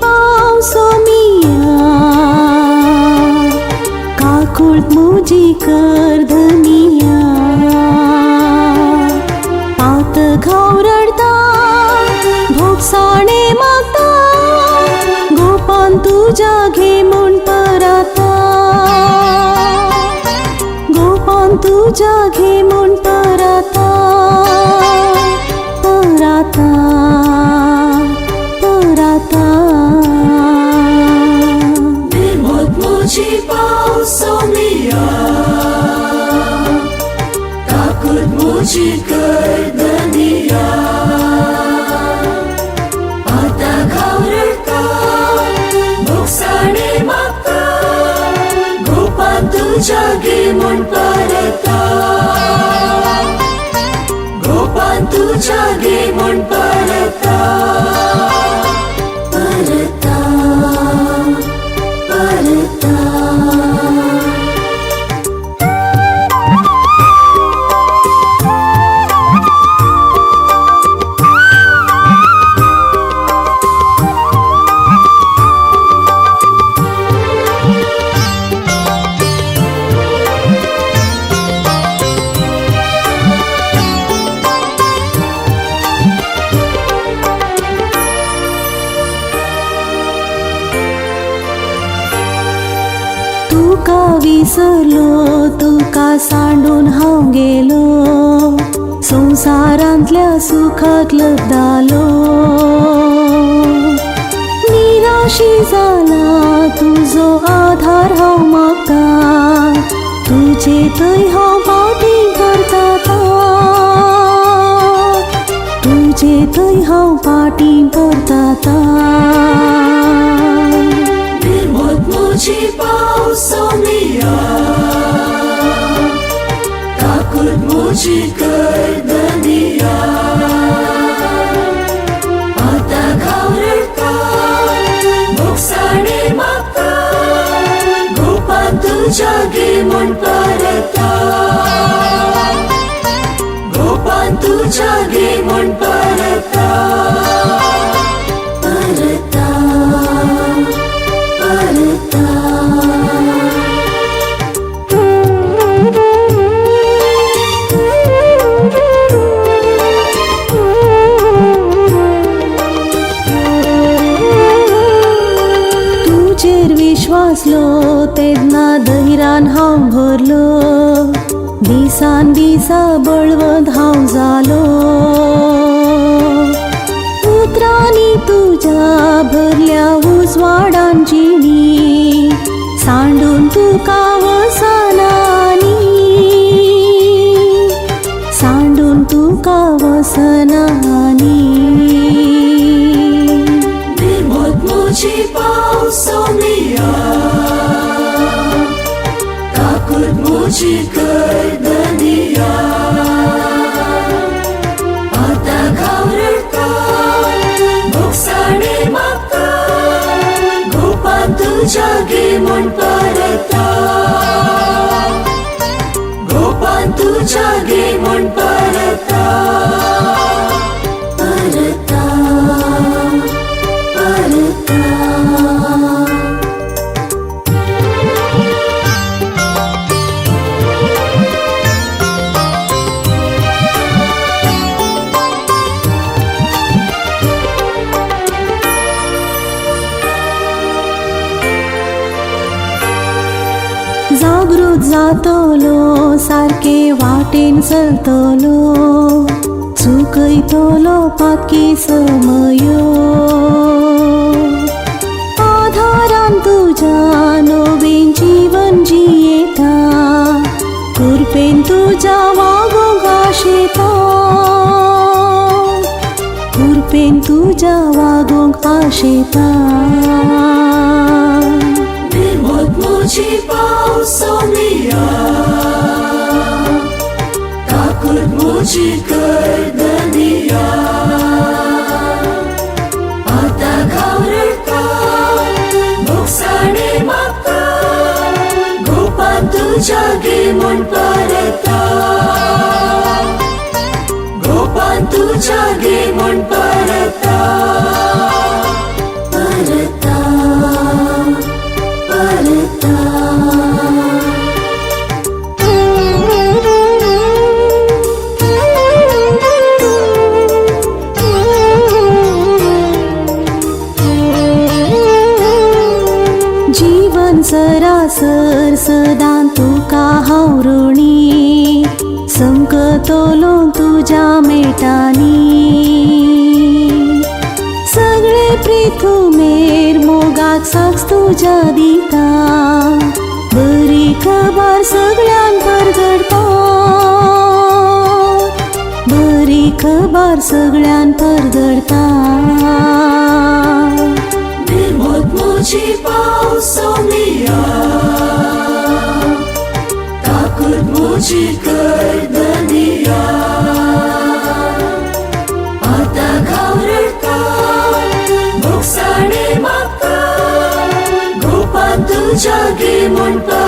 पावसोमिया काकुळत मुजी कर्दनिया पात घावरडता भोगसाणे मागता गोपान तुझ्या घे म्हूण परता गोपान तुझ्या घे म्हूण परता परता परता निर्मोत मुझी पावसोमिया काकुळत मुझी कर्दनिया पाता घावरडता भोगसाणे मागता गोपान तुझ्या घे म्हूण परता गोपान तुझ्या घे म्हूण परता परता परता तुका विसरलो तुका सांडून हांव गेलो संसारांतल्या सुखाक लब्धालो निराशी जाला तुजो आधार हांव मागता तुजे थंय हांव पाटी करता तुजे थंय हांव पाटी करता निर्मोत मुझी पावसोमिया काकुळत मुझी कर्दनिया पाता घावरडता भोगसाणे मागता गोपान तुझ्या घे म्हूण परता गोपान तुझ्या घे म्हूण परता परता परता तुजेर विश्वासलो तेन्ना धैर्यान हांव भरलो दिसान दिसा बळवंत हांव जालो उतरांनी तुज्या भरल्या उजवाडान जिणी सांडून तुका वसनानी सांडून तुका वसनानी निर्मोत मुझी पावसोमिया काकुळत मुझी कर्दनिया पाता घावरडता भोगसाणे मागता गोपान तुझ्या घे म्हूण परता गोपान तुझ्या घे म्हूण परता परता परता जागृत जातलो सारके वाटेन चलतलो चुकयतलो पातकी समयो आधारान तुज्या नवीन जीवन जियेता कृपेन तुज्या वागोंक आशेता कृपेन तुज्या वागोंक आशेता निर्मोत मुझी पावसोमिया काकुळत मुझी कर्दनिया पाता घावरडता भोगसाणे मागता गोपान तुझ्या घे म्हूण परता गोपान तुझ्या घे म्हूण परता परता जीवन सरासर सदां तुका हावरुणी संकतोलो तुझ्या मेटानी सगळे पृथ्वीमेर मोगाक साक्ष तुझ्या दिता बरी खबर सगळ्यान परगडता बरी खबर सगळ्यान परगडता निर्मोत मोची पावसोमिया ताकूर मोची कर्दनिया आता घावरडता मोक्षाणे मागता गोपान तुझ्या गे म्हणपा